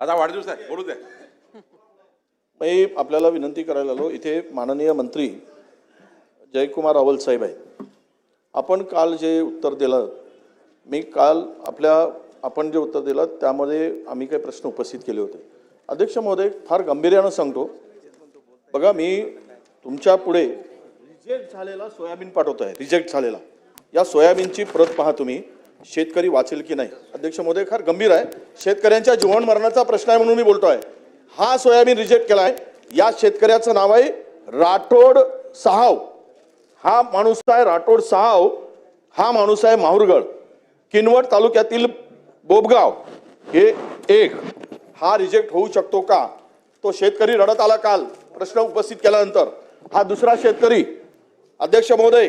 आता वाढदिवस आहे, बोलू द्या. मी आपल्याला विनंती करायला आलो, इथे माननीय मंत्री जयकुमार रावल साहेब आहेत. आपण काल जे उत्तर दिलं, मी काल आपण जे उत्तर दिलं त्यामध्ये आम्ही काही प्रश्न उपस्थित केले होते. अध्यक्ष महोदय, फार गांभीर्यानं सांगतो, बघा मी तुमच्या पुढे रिजेक्ट झालेला सोयाबीन पाठवतो आहे. रिजेक्ट झालेला या सोयाबीनची प्रत पहा तुम्ही, शेतकरी वाचेल की नाही. अध्यक्ष महोदय, फार गंभीर आहे, शेतकऱ्यांच्या जीवन मरणाचा प्रश्न आहे म्हणून मी बोलतोय. हा सोयाबीन रिजेक्ट केलाय, या शेतकऱ्याचं नाव आहे राठोड साहाव. हा माणूस आहे राठोड साहाव, हा माणूस आहे माहुरगड किनवट तालुक्यातील बोबगाव. हे एक हा रिजेक्ट होऊ शकतो का, तो शेतकरी रडत आला काल प्रश्न उपस्थित केल्यानंतर. हा दुसरा शेतकरी, अध्यक्ष महोदय,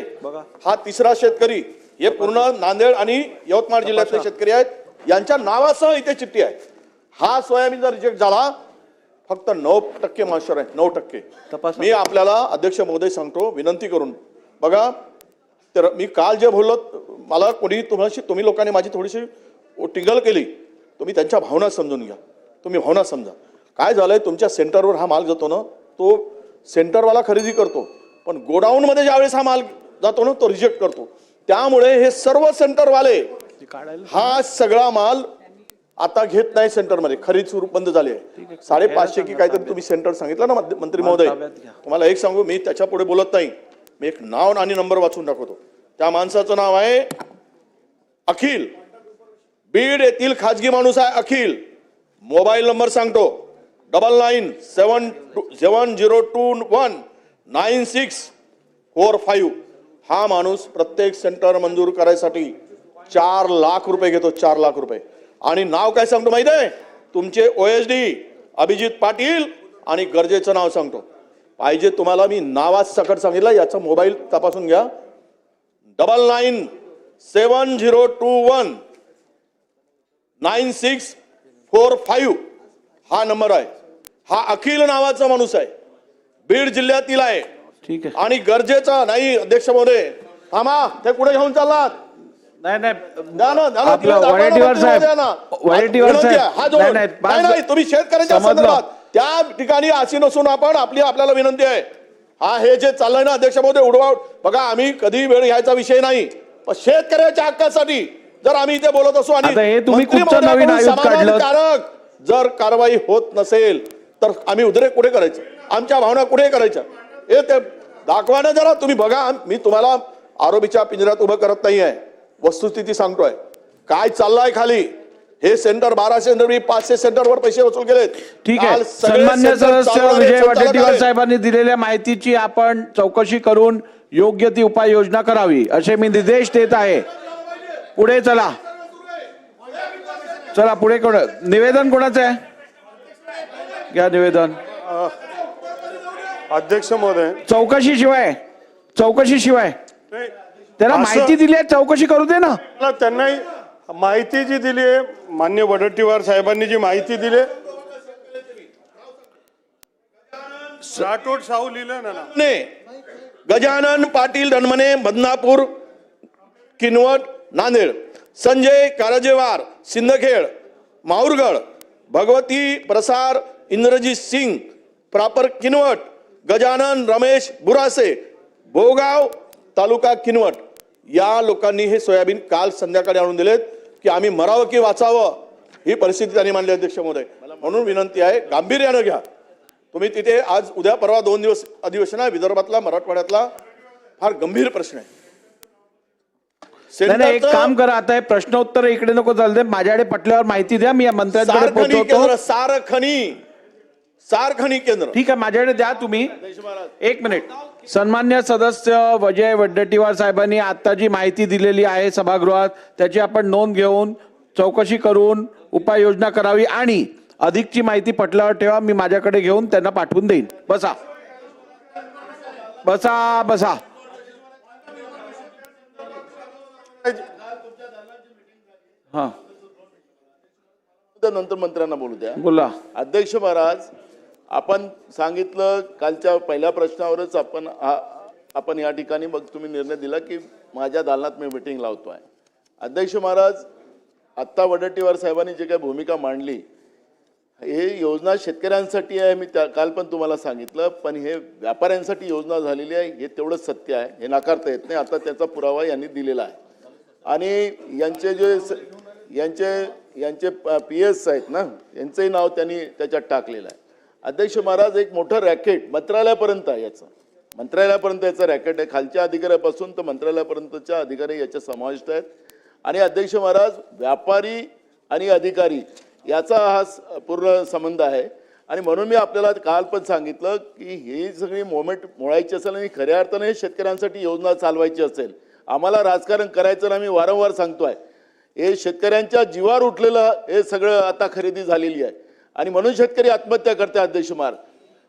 हा तिसरा शेतकरी. हे पूर्ण नांदेड आणि यवतमाळ जिल्ह्यातले शेतकरी आहेत, यांच्या नावासह इथे चिठ्ठी आहे. हा सोयाबीन जर रिजेक्ट झाला, फक्त 9% मास्टर आहे, 9%. मी आपल्याला अध्यक्ष महोदय सांगतो, विनंती करून बघा. तर मी काल जे बोललो, मला कोणी तुम्ही लोकांनी माझी थोडीशी टिंगल केली, तुम्ही त्यांच्या भावना समजून घ्या. तुम्ही भावना समजा. काय झालंय, तुमच्या सेंटरवर हा माल जातो ना, तो सेंटरवाला खरेदी करतो, पण गोडाऊनमध्ये ज्यावेळेस हा माल जातो ना, तो रिजेक्ट करतो. त्यामुळे हे सर्व सेंटरवाले हा सगळा माल आता घेत नाही सेंटरमध्ये, खरीद सुरू बंद झाली आहे. 550 की काहीतरी तुम्ही सेंटर सांगितलं ना मंत्री महोदय. तुम्हाला एक सांगू, मी त्याच्या पुढे बोलत नाही, मी एक नाव आणि नंबर वाचून दाखवतो. त्या माणसाचं नाव आहे अखिल, बीड येथील खाजगी माणूस आहे अखिल. मोबाईल नंबर सांगतो, 9970219645. हा माणूस प्रत्येक सेंटर मंजूर करायसाठी 4 लाख रुपये घेतो, 4 लाख रुपये. आणि नाव काय सांगतो माहिती आहे, तुमचे OSD अभिजित पाटील, आणि गरजेचं नाव सांगतो. पाहिजे तुम्हाला, मी नावात सकट सांगितलं, याचा मोबाईल तपासून घ्या. 9970219645 हा नंबर आहे. हा अखिल नावाचा माणूस आहे, बीड जिल्ह्यातील आहे. ठीक आहे. आणि गरजेचा नाही. अध्यक्ष महोदय थांबा, ते कुठे घेऊन चाललात? नाही वडेट्टीवार साहेब, तुम्ही शेतकऱ्यांच्या संदर्भात त्या ठिकाणी अशी नसून आपल्याला विनंती आहे. हा हे जे चाललंय ना अध्यक्ष महोदय, उडवा बघा, आम्ही कधी वेळ घ्यायचा विषय नाही, पण शेतकऱ्याच्या हक्कासाठी जर आम्ही इथे बोलत असू आणि समाधानकारक जर कारवाई होत नसेल तर आम्ही उद्रेक कुठे करायचं, आमच्या भावना कुठे करायच्या, हे ते दाखवाना जरा तुम्ही बघा. मी तुम्हाला आरोपीच्या पिंजऱ्यात उभं करत नाही आहे, वस्तुस्थिती सांगतोय काय चाललंय खाली. हे सेंटर 12 सेंटर, 500 सेंटरवर पैसे वसूल केलेत. ठीक आहे. सन्मान्य सदस्य विजय वडेट्टीवार साहेबांनी दिलेल्या माहितीची आपण चौकशी करून योग्य ती उपाययोजना करावी असे मी निर्देश देत आहे. पुढे चला, चला पुढे. निवेदन कोणाचं आहे, घ्या निवेदन. अध्यक्ष महोदय, चौकशीशिवाय त्याला माहिती दिली आहे, चौकशी करू दे ना. त्यांना माहिती जी दिली आहे, मान्य वडेट्टीवार साहेबांनी जी माहिती दिली, राठोड साहू लिहिलं ना. गजानन पाटील धनमने, बदनापूर, किनवट, नांदेड. संजय कारजेवार, सिंदखेड, माहुरगड. भगवती प्रसार इंद्रजीत सिंग, प्रॉपर किनवट. गजानन रमेश बुरासे, भोगाव, तालुका किनवट. या लोकांनी हे सोयाबीन काल संध्याकाळी आणून दिलेत की आम्ही मरावं की वाचावं ही परिस्थिती त्यांनी मांडली. अध्यक्ष महोदय, म्हणून विनंती आहे, गांभीर्यानं घ्या. तुम्ही तिथे आज उद्या परवा 2 दिवस अधिवेशन आहे. विदर्भातला, मराठवाड्यातला फार गंभीर प्रश्न आहे. एक काम करा, आता हे प्रश्नोत्तर इकडे नको चालते, माझ्याकडे पटल्यावर माहिती द्या, मी या मंत्र्यांकडे पोहोचवतो. सारखणी केंद्र, ठीक आहे, माझ्याकडे द्या तुम्ही. एक मिनिट. सन्मान्य सदस्य विजय वडेट्टीवार साहेबांनी आता जी माहिती दिलेली आहे सभागृहात, त्याची आपण नोंद घेऊन चौकशी करून उपाययोजना करावी आणि अधिकची माहिती पटल्यावर ठेवा, मी माझ्याकडे घेऊन त्यांना पाठवून देईन. बसा बसा बसा. हा, नंतर मंत्र्यांना बोलू द्या. बोला. अध्यक्ष महाराज, आपण सांगितलं कालच्या पहिल्या प्रश्नावरच आपण या ठिकाणी मग तुम्ही निर्णय दिला की माझ्या दालनात मी मीटिंग लावतोय. अध्यक्ष महाराज, आत्ता वडेट्टीवार साहेबांनी जे काही भूमिका मांडली, हे योजना शेतकऱ्यांसाठी आहे, मी काल पण तुम्हाला सांगितलं, पण हे व्यापाऱ्यांसाठी योजना झालेली आहे हे तेवढंच सत्य आहे, हे नाकारता येत नाही. आता त्याचा पुरावा यांनी दिलेला आहे. आणि यांचे जे यांचे PS आहेत ना, यांचंही नाव त्यांनी त्याच्यात टाकलेलं आहे. अध्यक्ष महाराज, एक मोठं रॅकेट मंत्रालयापर्यंत आहे, मंत्रालयापर्यंत याचं रॅकेट आहे. खालच्या अधिकाऱ्यापासून तर मंत्रालयापर्यंतच्या अधिकारी याच्यात समाविष्ट आहेत. आणि अध्यक्ष महाराज, व्यापारी आणि अधिकारी याचा हा पूर्ण संबंध आहे. आणि म्हणून मी आपल्याला काल पण सांगितलं की ही सगळी मोमेंट मोडायची असेल आणि खऱ्या अर्थाने शेतकऱ्यांसाठी योजना चालवायची असेल, आम्हाला राजकारण करायचं ना. मी वारंवार सांगतोय, हे शेतकऱ्यांच्या जीवावर उठलेलं हे सगळं आता खरेदी झालेली आहे. आणि म्हणून शेतकरी आत्महत्या करते. अध्यक्ष महाराज,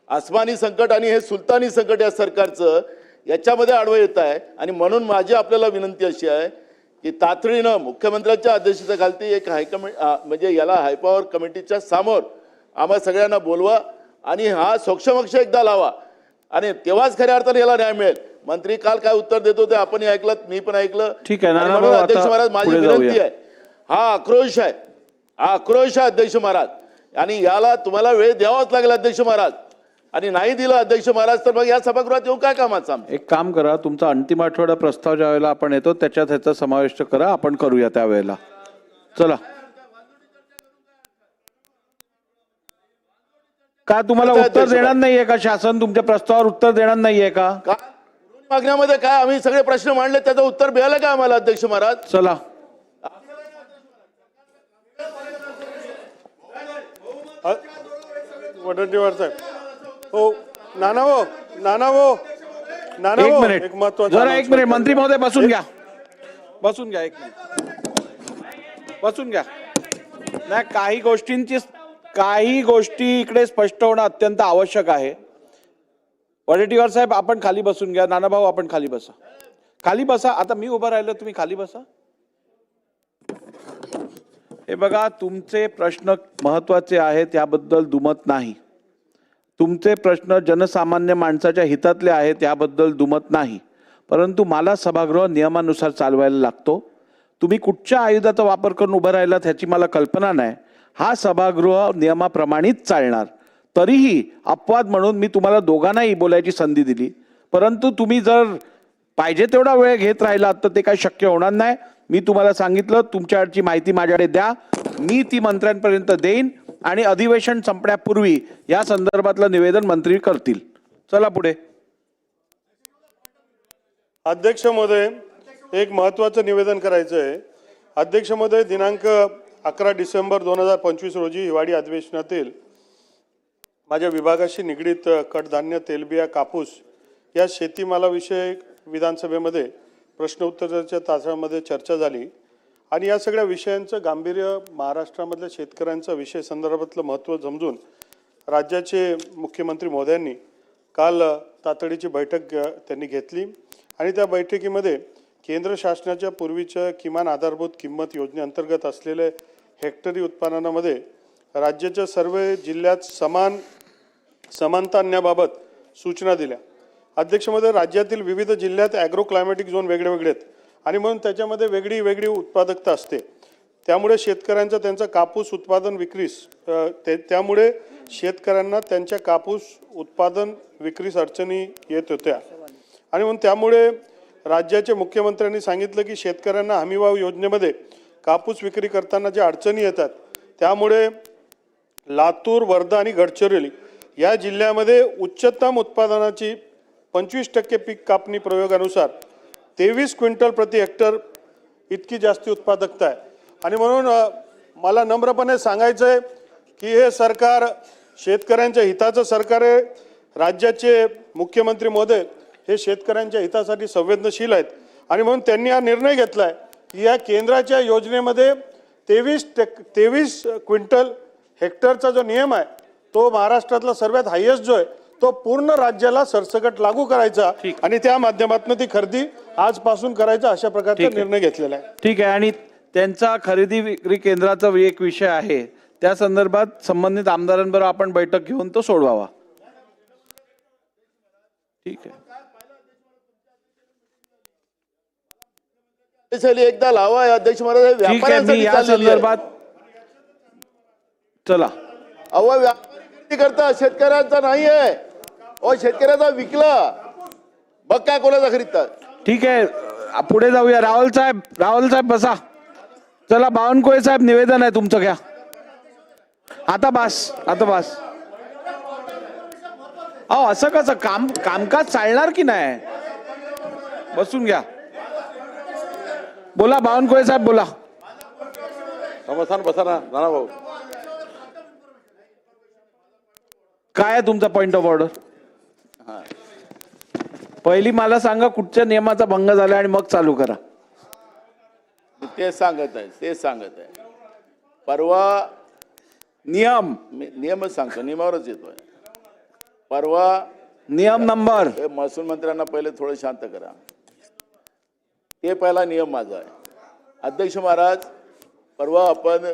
आसमानी संकट आणि हे सुलतानी संकट या सरकारचं याच्यामध्ये आडवं येत आहे. आणि म्हणून माझी आपल्याला विनंती अशी आहे की तातडीनं मुख्यमंत्र्यांच्या अध्यक्षतेखाली एक म्हणजे याला हायपॉवर कमिटीच्या समोर आम्हा सगळ्यांना बोलवा आणि हा सोक्षमक्ष एकदा लावा आणि तेव्हाच खऱ्या अर्थाने याला न्याय मिळेल. मंत्री काल काय उत्तर देतो ते आपण ऐकलं, मी पण ऐकलं. ठीक आहे ना. आणि म्हणून अध्यक्ष महाराज, माझी विनंती आहे, हा आक्रोश आहे अध्यक्ष महाराज, आणि याला तुम्हाला वेळ द्यावाच लागेल अध्यक्ष महाराज. आणि नाही दिलं अध्यक्ष महाराज तर मग या सभागृहात येऊन काय कामाचं आमचं? एक काम करा, तुमचा अंतिम आठवडा प्रस्ताव ज्या वेळेला आपण येतो त्याच्यात ह्याचा समाविष्ट करा, आपण करूया त्यावेळेला. चला. का तुम्हाला उत्तर देणार नाहीये का शासन? तुमच्या प्रस्तावावर उत्तर देणार नाहीये का? मागण्यामध्ये काय आम्ही सगळे प्रश्न मांडले, त्याचं उत्तर मिळालं का आम्हाला अध्यक्ष महाराज? चला. वडट्टीवार साहेब, हो नाना एक मिनिट, एक महत्वाचं जरा एक मिनिट. मंत्री महोदय बसून घ्या, बसून घ्या, एक मिनिट बसून घ्या. नाही, काही गोष्टी इकडे स्पष्ट होणं अत्यंत आवश्यक आहे. वडेट्टीवार साहेब आपण खाली बसून घ्या. नानाभाऊ आपण खाली बसा, खाली बसा. आता मी उभं राहिलो, तुम्ही खाली बसा. हे बघा, तुमचे प्रश्न महत्वाचे आहेत, त्याबद्दल दुमत नाही. तुमचे प्रश्न जनसामान्य माणसाच्या हितातले आहेत, याबद्दल दुमत नाही. परंतु मला सभागृह नियमानुसार चालवायला लागतो. तुम्ही कुठच्या आयुधाचा वापर करून उभं राहिलात ह्याची मला कल्पना नाही. हा सभागृह नियमाप्रमाणेच चालणार. तरीही अपवाद म्हणून मी तुम्हाला दोघांनाही बोलायची संधी दिली, परंतु तुम्ही जर पाहिजे तेवढा वेळ घेत राहिलात तर ते काही शक्य होणार नाही. मी तुम्हाला सांगितलं, तुमच्याकडची माहिती माझ्याकडे द्या, मी ती मंत्र्यांपर्यंत देईन आणि अधिवेशन संपण्यापूर्वी या संदर्भातलं निवेदन मंत्री करतील. चला पुढे. अध्यक्ष महोदय, एक महत्त्वाचं निवेदन करायचं आहे. अध्यक्ष महोदय, दिनांक 11 डिसेंबर 2025 रोजी हिवाळी अधिवेशनातील माझ्या विभागाशी निगडीत कडधान्य, तेलबिया, कापूस या शेतीमालाविषयी विधानसभेमध्ये प्रश्न उत्तराच्या तासामध्ये चर्चा झाली आणि या सगळ्या विषयांचं गांभीर्य, महाराष्ट्रामधल्या शेतकऱ्यांचा विषय संदर्भातलं महत्त्व समजून राज्याचे मुख्यमंत्री महोदयांनी काल तातडीची बैठक त्यांनी घेतली आणि त्या बैठकीमध्ये केंद्र शासनाच्या पूर्वीच्या किमान आधारभूत किंमत योजनेअंतर्गत असलेले हेक्टरी उत्पादनामध्ये राज्याच्या सर्व जिल्ह्यात समानता आणण्याबाबत सूचना दिल्या. अध्यक्ष महोदय, राज्यातील विविध जिल्ह्यात ॲग्रो क्लायमॅटिक झोन वेगळे आहेत आणि म्हणून त्याच्यामध्ये वेगळी उत्पादकता असते. त्यामुळे शेतकऱ्यांचा त्यांचा कापूस उत्पादन विक्रीस त्यामुळे शेतकऱ्यांना त्यांच्या कापूस उत्पादन विक्रीस अडचणी येत होत्या आणि म्हणून त्यामुळे राज्याचे मुख्यमंत्र्यांनी सांगितलं की शेतकऱ्यांना हमीभाव योजनेमध्ये कापूस विक्री करताना ज्या अडचणी येतात त्यामुळे लातूर, वर्धा आणि गडचिरोली या जिल्ह्यामध्ये उच्चतम उत्पादनाची 25% पीक कापणी प्रयोगानुसार 23 क्विंटल प्रति हेक्टर इतकी जास्ती उत्पादकता आहे. आणि म्हणून मला नम्रपणे सांगायचं आहे की हे सरकार शेतकऱ्यांच्या हिताचं सरकार आहे. राज्याचे मुख्यमंत्री महोदय हे शेतकऱ्यांच्या हितासाठी संवेदनशील आहेत आणि म्हणून त्यांनी हा निर्णय घेतला आहे की या केंद्राच्या योजनेमध्ये 23 क्विंटल हेक्टरचा जो नियम आहे तो महाराष्ट्रातला सर्वात हायेस्ट जो आहे तो पूर्ण राज्याला सरसकट लागू करायचा आणि त्या माध्यमातून ती खरेदी आजपासून करायचा अशा प्रकारचा निर्णय घेतलेला आहे. ठीक आहे. आणि त्यांचा खरेदी विक्री केंद्राचा एक विषय आहे, त्या संदर्भात संबंधित आमदारांबरोबर आपण बैठक घेऊन तो सोडवावा. ठीक आहे. एकदा लावा अध्यक्ष महाराज. ठीक आहे, मी या संदर्भात चला अहो व्यापारी खरेदी करतात, शेतकऱ्यांचा नाही आहे. अहो शेतकऱ्याचा विकला, मग काय कोणाचा खरीदतात? ठीक आहे, पुढे जाऊया. राहुल साहेब बसा. चला, बावनकुळे साहेब निवेदन आहे तुमचं, घ्या. आता बस. अहो असं कसं कामकाज चालणार की नाही? बसून घ्या. बोला बावनकुळे साहेब, बोला. बसा ना नाना भाऊ. काय आहे तुमचा पॉइंट ऑफ ऑर्डर? पहिली मला सांगा कुठच्या नियमाचा भंग झाला आणि मग चालू करा. ते सांगत आहे. परवा नियमच सांगतो, नियमावरच येतोय. परवा नियम नंबर हे महसूल मंत्र्यांना पहिले थोडं शांत करा. ते पहिला नियम माझा आहे. अध्यक्ष महाराज, परवा आपण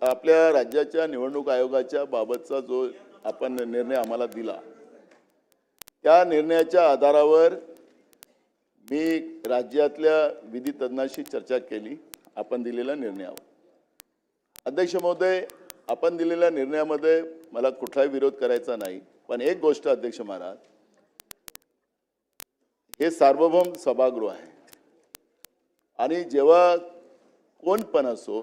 आपल्या राज्याच्या निवडणूक आयोगाच्या बाबतचा जो आपण निर्णय आम्हाला दिला, त्या निर्णयाच्या आधारावर मी राज्यातल्या विधी तज्ञांशी चर्चा केली आपण दिलेल्या निर्णयावर. अध्यक्ष महोदय, आपण दिलेल्या निर्णयामध्ये मला कुठलाही विरोध करायचा नाही, पण एक गोष्ट अध्यक्ष महाराज, हे सार्वभौम सभागृह आहे आणि जेव्हा कोण पण असो,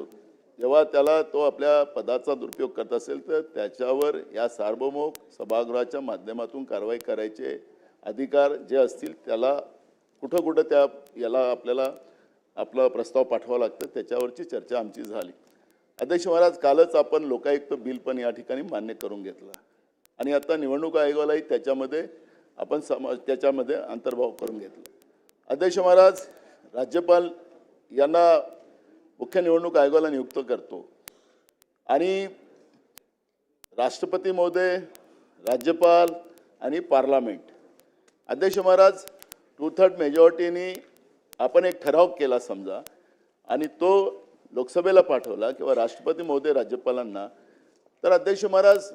जेव्हा त्याला तो आपल्या पदाचा दुरुपयोग करत असेल तर त्याच्यावर या सार्वभौम सभागृहाच्या माध्यमातून कारवाई करायचे अधिकार जे असतील त्याला कुठं त्या याला आपल्याला आपला प्रस्ताव पाठवावा लागतं. त्याच्यावरची चर्चा आमची झाली. अध्यक्ष महाराज, कालच आपण लोकायुक्त बिल पण या ठिकाणी मान्य करून घेतलं आणि आता निवडणूक आयोगालाही त्याच्यामध्ये आपण त्याच्यामध्ये अंतर्भाव करून घेतला. अध्यक्ष महाराज, राज्यपाल यांना मुख्य निवडणूक आयोगाला नियुक्त करतो आणि राष्ट्रपती महोदय, राज्यपाल आणि पार्लमेंट. अध्यक्ष महाराज, 2/3 मेजॉरिटीने आपण एक ठराव केला समजा आणि तो लोकसभेला पाठवला किंवा राष्ट्रपती महोदय राज्यपालांना, तर अध्यक्ष महाराज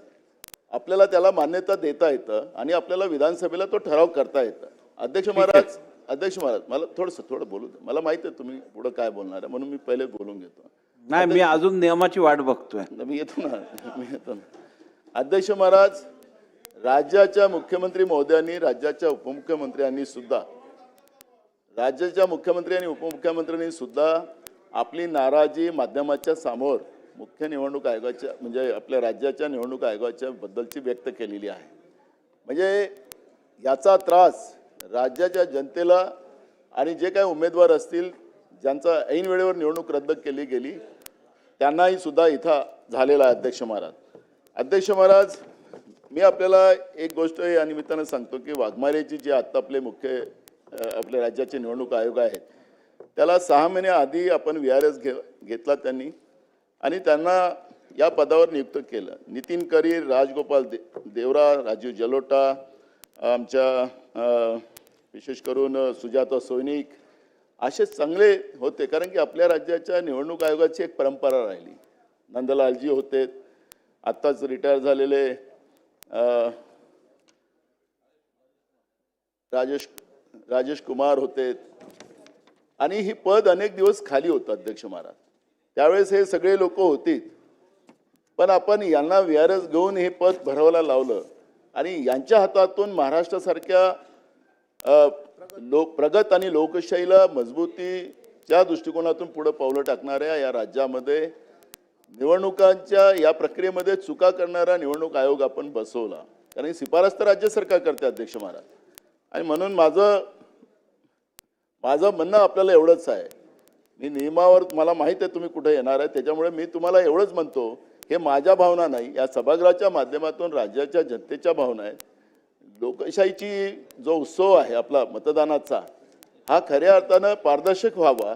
आपल्याला त्याला मान्यता देता येतं आणि आपल्याला विधानसभेला तो ठराव करता येतं. अध्यक्ष महाराज, मला थोडं बोलू द्या. मला माहिती आहे तुम्ही पुढे काय बोलणार आहे, म्हणून मी पहिले बोलून घेतो. नाही, मी अजून नियमाची वाट बघतोय. मी येतो ना. अध्यक्ष महाराज, राज्याच्या मुख्यमंत्री महोदयांनी, राज्याच्या उपमुख्यमंत्र्यांनी सुद्धा, राज्याच्या मुख्यमंत्री आणि उपमुख्यमंत्र्यांनी सुद्धा आपली नाराजी माध्यमाच्या समोर मुख्य निवडणूक आयोगाच्या म्हणजे आपल्या राज्याच्या निवडणूक आयोगाच्या बद्दलची व्यक्त केलेली आहे. म्हणजे याचा त्रास राज्याच्या जनतेला आणि जे काही उमेदवार असतील ज्यांचा ऐन वेळेवर निवडणूक रद्द केली गेली त्यांनाही सुद्धा इथं झालेला आहे. अध्यक्ष महाराज, मी आपल्याला एक गोष्ट या निमित्तानं सांगतो की वाघमारेची जे आत्ता आपल्या राज्याचे निवडणूक आयोग आहेत त्याला 6 महिन्याआधी आपण VRS घेतला त्यांनी आणि त्यांना या पदावर नियुक्त केलं. नितीन करीर, राजगोपाल देवरा, राजीव जलोटा, आमच्या विशेष करून सुजाता सोयनिक असे चांगले होते, कारण की आपल्या राज्याच्या निवडणूक आयोगाची एक परंपरा राहिली. नंदलालजी होते, आत्ताच रिटायर झालेले राजेश कुमार होते आणि ही पद अनेक दिवस खाली होतं. अध्यक्ष महाराज, त्यावेळेस हे सगळे लोक होते, पण आपण यांना VRS घेऊन हे पद भरवायला लावलं आणि यांच्या हातातून महाराष्ट्रासारख्या प्रगत आणि लोकशाहीला मजबूतीच्या दृष्टिकोनातून पुढे पावलं टाकणाऱ्या या राज्यामध्ये निवडणुकांच्या या प्रक्रियेमध्ये चुका करणारा निवडणूक आयोग आपण बसवला, कारण शिफारस तर राज्य सरकार करते अध्यक्ष महाराज. आणि म्हणून माझं म्हणणं आपल्याला एवढंच आहे, मी नियमावर मला माहीत आहे तुम्ही कुठे येणार आहे, त्याच्यामुळे मी तुम्हाला एवढंच म्हणतो, हे माझ्या भावना नाही, या सभागृहाच्या माध्यमातून राज्याच्या जनतेच्या भावना आहेत. लोकशाहीची जो उत्सव आहे आपला मतदानाचा, हा खऱ्या अर्थानं पारदर्शक व्हावा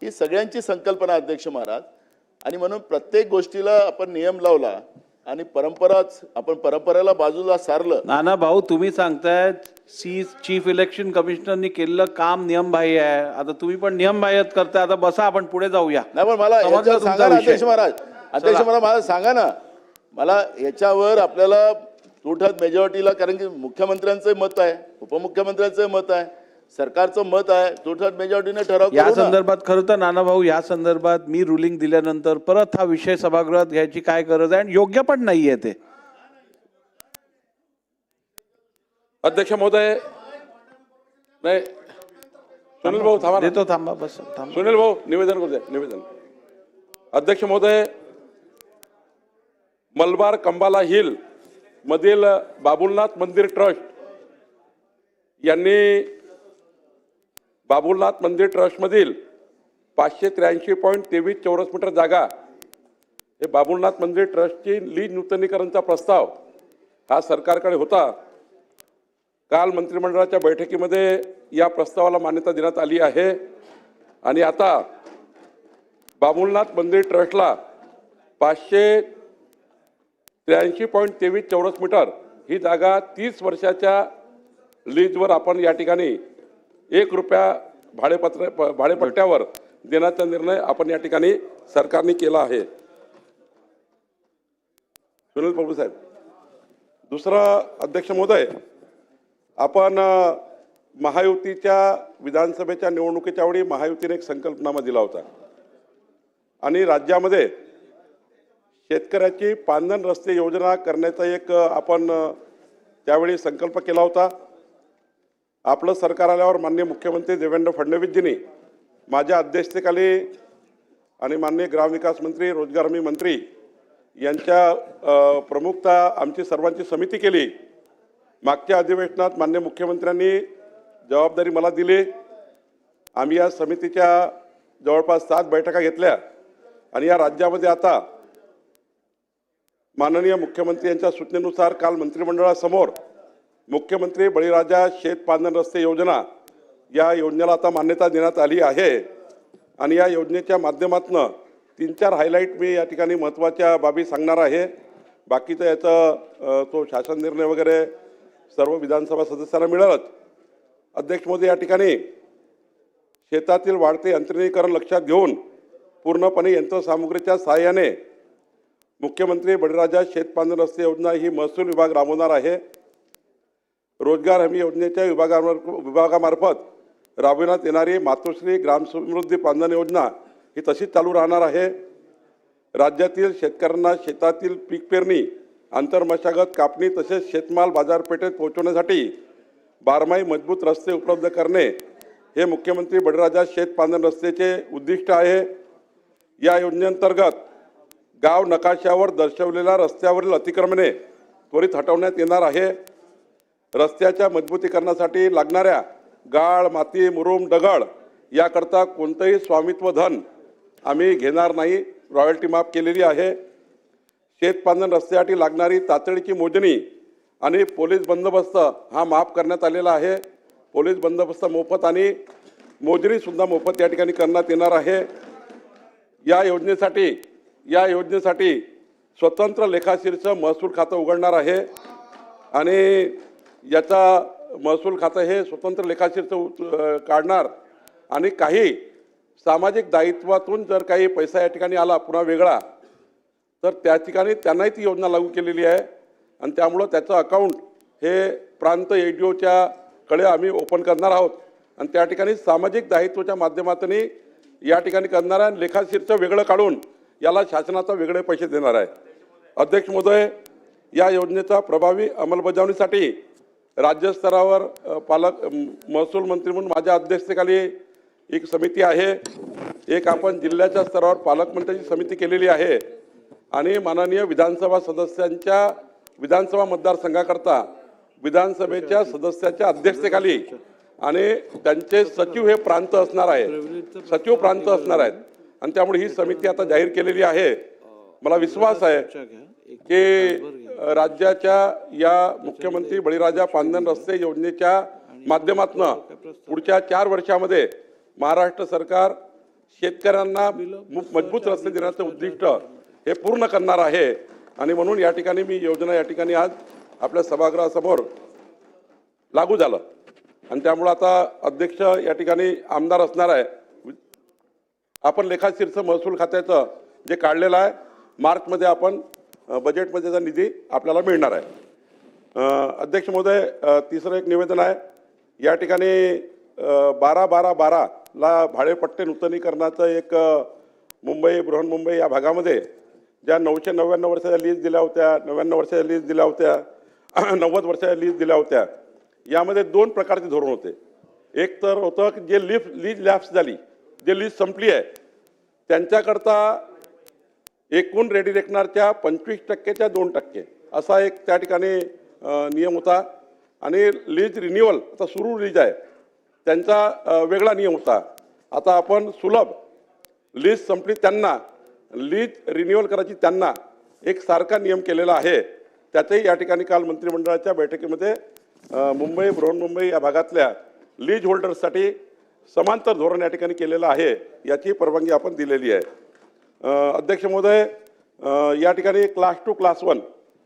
ही सगळ्यांची संकल्पना अध्यक्ष महाराज. आणि म्हणून प्रत्येक गोष्टीला आपण नियम लावला आणि आपण परंपरेला बाजूला सारलं. नाना भाऊ, तुम्ही सांगताय चीफ इलेक्शन कमिशनरनी केलेलं काम नियमबाह्य आहे, आता तुम्ही पण नियमबाह्यच करताय. आता बसा, आपण पुढे जाऊया. नाही, पण मला याच्यावर सांगा ना अध्यक्ष महाराज, मला सांगा ना, मला याच्यावर आपल्याला 2/3 मेजॉरिटीला, कारण की मुख्यमंत्र्यांचं मत आहे, उपमुख्यमंत्र्यांचं मत आहे, सरकारचं मत आहे, थोडक्यात मेजॉरिटीने ठराव या करू ना. संदर्भात खरं तर नानाभाऊ, या संदर्भात मी रुलिंग दिल्यानंतर परत हा विषय सभागृहात घ्यायची काय गरज आहे आणि योग्य पण नाहीये ते. अध्यक्ष महोदय, नाही सुनील भाऊ थांबा ना. देतो, थांबा, बस थांबा. सुनील भाऊ निवेदन करू द्या. निवेदन. अध्यक्ष महोदय, मलबार कंबाला हिल मधील बाबुलनाथ मंदिर ट्रस्ट यांनी बाबुलनाथ मंदिर ट्रस्ट मधील 583.23 चौरस मीटर जागा हे बाबुलनाथ मंदिर ट्रस्टची लीज नूतनीकरणचा प्रस्ताव हा सरकारकडे होता. काल मंत्रिमंडळाच्या बैठकीमध्ये या प्रस्तावाला मान्यता देण्यात आली आहे आणि आता बाबुलनाथ मंदिर ट्रस्टला 583.23 चौरस मीटर ही जागा 30 वर्षाच्या लीजवर आपण या ठिकाणी ₹1 भाडेपट्ट्यावर देण्याचा निर्णय आपण या ठिकाणी सरकारने केला आहे. सुनील प्रभू साहेब, दुसरा अध्यक्ष महोदय, आपण महायुतीच्या विधानसभेच्या निवडणुकीच्या वेळी महायुतीने एक संकल्पनामा दिला होता आणि राज्यामध्ये शेतकऱ्याची पांधन रस्ते योजना करण्याचा एक आपण त्यावेळी संकल्प केला होता. आपलं सरकार आल्यावर माननीय मुख्यमंत्री देवेंद्र फडणवीसजींनी माझ्या अध्यक्षतेखाली आणि माननीय ग्रामविकास मंत्री, रोजगार हमी मंत्री यांच्या प्रमुखता आमची सर्वांची समिती केली. मागच्या अधिवेशनात माननीय मुख्यमंत्र्यांनी जबाबदारी मला दिली. आम्ही या समितीच्या जवळपास 7 बैठका घेतल्या आणि या राज्यामध्ये आता माननीय मुख्यमंत्री यांच्या सूचनेनुसार काल मंत्रिमंडळासमोर मुख्यमंत्री बळीराजा शेत पांधन रस्ते योजना या योजनेला आता मान्यता देण्यात आली आहे आणि या योजनेच्या माध्यमातून 3-4 हायलाईट मी या ठिकाणी महत्त्वाच्या बाबी सांगणार आहे. बाकीचं याचा तो शासन निर्णय वगैरे सर्व विधानसभा सदस्यांना मिळालच. अध्यक्ष महोदय, या ठिकाणी शेतातील वाढते यंत्रणीकरण लक्षात घेऊन पूर्णपणे यंत्रसामुग्रीच्या सहाय्याने मुख्यमंत्री बळीराजा शेतपांधन रस्ते योजना ही महसूल विभाग राबवणार आहे. रोजगार हमी योजनेच्या विभागामार्फत राबविण्यात येणारी मातोश्री ग्राम समृद्धी पांधन योजना ही तशीच चालू राहणार आहे. राज्यातील शेतकऱ्यांना शेतातील पीक पेरणी, आंतरमशागत, कापणी तसेच शेतमाल बाजारपेठेत पोहोचवण्यासाठी 12माही मजबूत रस्ते उपलब्ध करणे हे मुख्यमंत्री बळीराजा शेतपांधन रस्त्याचे उद्दिष्ट आहे. या योजनेअंतर्गत गाव नकाशावर दर्शवलेल्या रस्त्यावरील अतिक्रमणे त्वरित हटवण्यात येणार आहे. रस्त्याच्या मजबूतीकरणासाठी लागणाऱ्या गाळ, माती, मुरुम, दगड याकरता कोणतंही स्वामित्व धन आम्ही घेणार नाही. रॉयल्टी माफ केलेली आहे. शेतपांधन रस्त्यासाठी लागणारी तातडीची मोजणी आणि पोलीस बंदोबस्त हा माफ करण्यात आलेला आहे. पोलीस बंदोबस्त मोफत आणि मोजणीसुद्धा मोफत या ठिकाणी करण्यात येणार आहे. या योजनेसाठी स्वतंत्र लेखाशीर्ष महसूल खातं उघडणार आहे आणि याचा महसूल खातं हे स्वतंत्र लेखाशीर्ष काढणार आणि काही सामाजिक दायित्वातून जर काही पैसा या ठिकाणी आला पुन्हा वेगळा तर त्या ठिकाणी त्यांनाही ती योजना लागू केलेली आहे आणि त्यामुळं त्याचं अकाउंट हे प्रांत एडीओच्या कडे आम्ही ओपन करणार आहोत आणि त्या ठिकाणी सामाजिक दायित्वाच्या माध्यमातून या ठिकाणी करणार आहे. लेखाशीर्ष वेगळं काढून याला शासनाचा वेगळे पैसे देणार आहे. अध्यक्ष महोदय, या योजनेचा प्रभावी अंमलबजावणीसाठी राज्यस्तरावर महसूल मंत्री म्हणून माझ्या अध्यक्षतेखाली एक समिती आहे. एक आपण जिल्ह्याच्या स्तरावर पालकमंत्र्यांची समिती केलेली आहे आणि माननीय विधानसभा सदस्यांच्या विधानसभा मतदारसंघाकरता विधानसभेच्या सदस्याच्या अध्यक्षतेखाली आणि त्यांचे सचिव हे प्रांत असणार आहे, सचिव प्रांत असणार आहेत आणि त्यामुळे ही समिती आता जाहीर केलेली आहे. मला विश्वास आहे की राज्याच्या या मुख्यमंत्री बळीराजा पांधन रस्ते योजनेच्या माध्यमातून पुढच्या 4 वर्षामध्ये महाराष्ट्र सरकार शेतकऱ्यांना मजबूत रस्ते देण्याचं उद्दिष्ट हे पूर्ण करणार आहे आणि म्हणून या ठिकाणी मी योजना या ठिकाणी आज आपल्या सभागृहासमोर लागू झालं आणि त्यामुळे आता अध्यक्ष या ठिकाणी आमदार असणार आहे. आपण लेखाशीर्ष महसूल खात्याचं जे काढलेलं आहे मार्चमध्ये आपण बजेटमध्ये निधी आपल्याला मिळणार आहे. अध्यक्ष महोदय, तिसरं एक निवेदन आहे. या ठिकाणी 12-12-12ला भाडेपट्टे नूतनीकरणाचं एक मुंबई बृहन्मुंबई या भागामध्ये ज्या 999 वर्षाच्या लीज दिल्या होत्या, 99 वर्षाच्या लीज दिल्या होत्या, 90 वर्षाच्या लीज दिल्या होत्या, यामध्ये 2 प्रकारचे धोरण होते. एक तर होतं की जे लीज लॅप्स झाली, जे लीज संपली आहे त्यांच्याकरता एकूण रेडी रेकनरच्या 25%च्या 2% असा एक त्या ठिकाणी नियम होता. आणि लीज रिन्युअल आता सुरू लीज आहे त्यांचा वेगळा नियम होता. आता आपण सुलभ लीज संपली त्यांना, लीज रिन्युअल करायची त्यांना एक सारखा नियम केलेला आहे. त्याचंही या ठिकाणी काल मंत्रिमंडळाच्या बैठकीमध्ये मुंबई बृहन्मुंबई या भागातल्या लीज होल्डर्ससाठी समांतर धोरण या ठिकाणी केलेलं आहे. याची परवानगी आपण दिलेली आहे. अध्यक्ष महोदय, या ठिकाणी क्लास 2 क्लास 1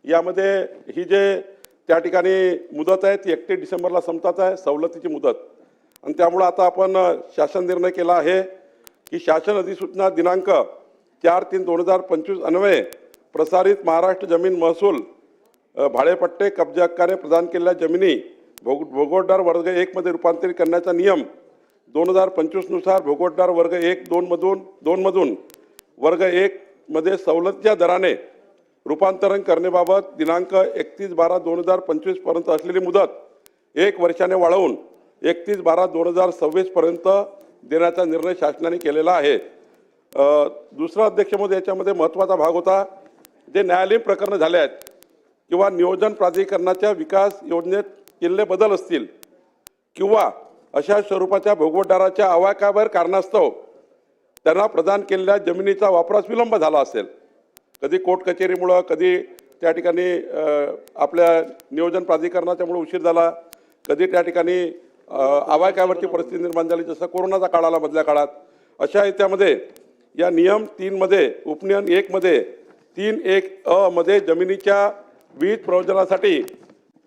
यामध्ये ही जे त्या ठिकाणी मुदत आहे ती 31 डिसेंबरला संपतात आहे, सवलतीची मुदत. आणि त्यामुळं आता आपण शासन निर्णय केला आहे की शासन अधिसूचना दिनांक 4/3/2025 अन्वये प्रसारित महाराष्ट्र जमीन महसूल भाडेपट्टे कब्जा हक्काने प्रदान केलेल्या जमिनी भोगवटदार वर्ग 1 मध्ये रूपांतरित करण्याचा नियम 2025 नुसार भोगवटदार वर्ग 1-2 मधून वर्ग 1 मध्ये सवलतीच्या दराने रूपांतरण करण्याबाबत दिनांक 31/12/2025 पर्यंत असलेली मुदत 1 वर्षाने वाढवून 31/12/2026 पर्यंत देण्याचा निर्णय शासनाने केलेला आहे. दुसरा अध्यक्ष महोदय, याच्यामध्ये महत्त्वाचा भाग होता जे न्यायालयीन प्रकरणं झाले आहेत किंवा नियोजन प्राधिकरणाच्या विकास योजनेत केलेले बदल असतील किंवा अशा स्वरूपाच्या भोगवटदाराच्या अवाकाबाहेर कारणास्तव त्यांना प्रदान केलेल्या जमिनीचा वापरास विलंब झाला असेल, कधी कोर्ट कचेरीमुळं, कधी त्या ठिकाणी आपल्या नियोजन प्राधिकरणाच्यामुळे उशीर झाला, कधी त्या ठिकाणी अवाकावरची परिस्थिती निर्माण झाली, जसं कोरोनाचा काळ आला मधल्या काळात. अशा याच्यामध्ये या नियम 3 मध्ये उपनियम 1 मध्ये 3(1)(अ) मध्ये जमिनीच्या वीज प्रयोजनासाठी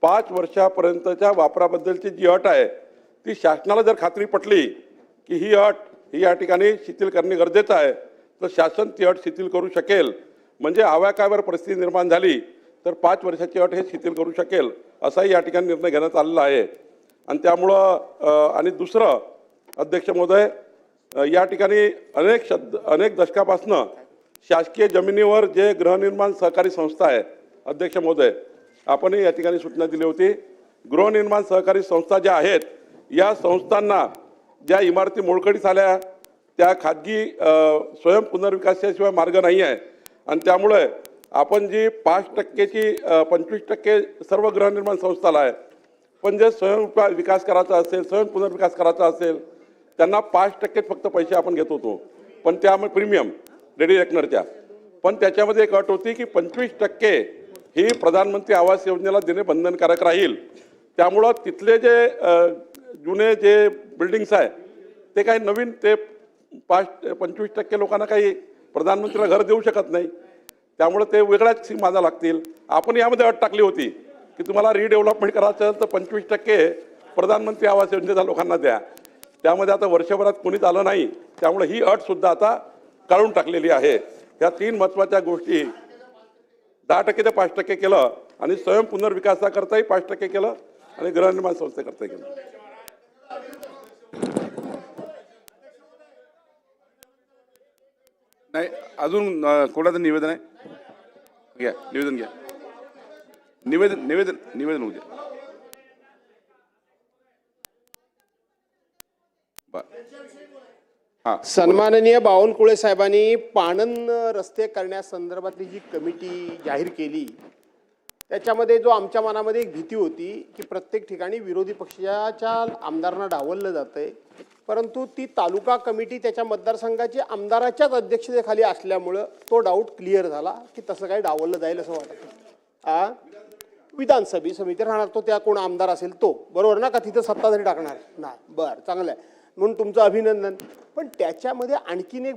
5 वर्षापर्यंतच्या वापराबद्दलची जी अट आहे ती शासनाला जर खात्री पटली की ही अट ही या ठिकाणी शिथिल करणे गरजेचं आहे तर शासन ती अट शिथिल करू शकेल. म्हणजे अवाकावर परिस्थिती निर्माण झाली तर 5 वर्षाची अट हे शिथिल करू शकेल असाही या ठिकाणी निर्णय घेण्यात आलेला आहे. आणि त्यामुळं आणि दुसरं अध्यक्ष महोदय, या ठिकाणी अनेक दशकापासनं शासकीय जमिनीवर जे गृहनिर्माण सहकारी संस्था आहे, अध्यक्ष महोदय आपणही या ठिकाणी सूचना दिली होती, गृहनिर्माण सहकारी संस्था ज्या आहेत या संस्थांना ज्या इमारती मोडकळीस आल्या त्या खाजगी स्वयं पुनर्विकासाशिवाय मार्ग नाही आहे. आणि त्यामुळे आपण जी 5%ची 25% सर्व गृहनिर्माण संस्थाला आहे, पण जे स्वयं विकास करायचा असेल, स्वयं पुनर्विकास करायचा असेल त्यांना 5% फक्त पैसे आपण घेत होतो, पण त्यामुळे प्रीमियम रेडी रेकनरच्या. पण त्याच्यामध्ये एक अट होती की 25% ही प्रधानमंत्री आवास योजनेला देणे बंधनकारक राहील. त्यामुळं तिथले जे जुने जे बिल्डिंग्स आहे ते काही नवीन ते 25% लोकांना काही प्रधानमंत्रीला घर देऊ शकत नाही, त्यामुळे ते वेगळ्याच माजा लागतील. आपण यामध्ये अट टाकली होती की तुम्हाला रिडेव्हलपमेंट करायचं असेल तर 25% प्रधानमंत्री आवास योजनेचा लोकांना द्या. त्यामध्ये आता वर्षभरात कोणीच आलं नाही, त्यामुळे ही अट सुद्धा आता काढून टाकलेली आहे. ह्या 3 महत्त्वाच्या गोष्टी 10% ते 5% केलं आणि स्वयं पुनर्विकासाकरताही 5% केलं आणि गृहनिर्माण संस्थेकरता केलं. नाही, अजून कोणाचं निवेदन आहे? घ्या निवेदन, घ्या निवेदन होऊ द्या. सन्माननीय बावनकुळे साहेबांनी पाणंद रस्ते करण्यासंदर्भातली जी कमिटी जाहीर केली त्याच्यामध्ये जो आमच्या मनामध्ये एक भीती होती की प्रत्येक ठिकाणी विरोधी पक्षाच्या आमदारांना डावललं जातंय, परंतु ती तालुका कमिटी त्याच्या मतदारसंघाची आमदाराच्याच अध्यक्षतेखाली असल्यामुळं तो डाऊट क्लिअर झाला की तसं काही डावललं जाईल असं वाटतं. विधानसभा समिती राहणार तो, त्या कोण आमदार असेल तो, बरोबर ना? का तिथं सत्ताधारी टाकणार नाही? बरं, चांगलं आहे, म्हणून तुमचं अभिनंदन. पण त्याच्यामध्ये आणखीन एक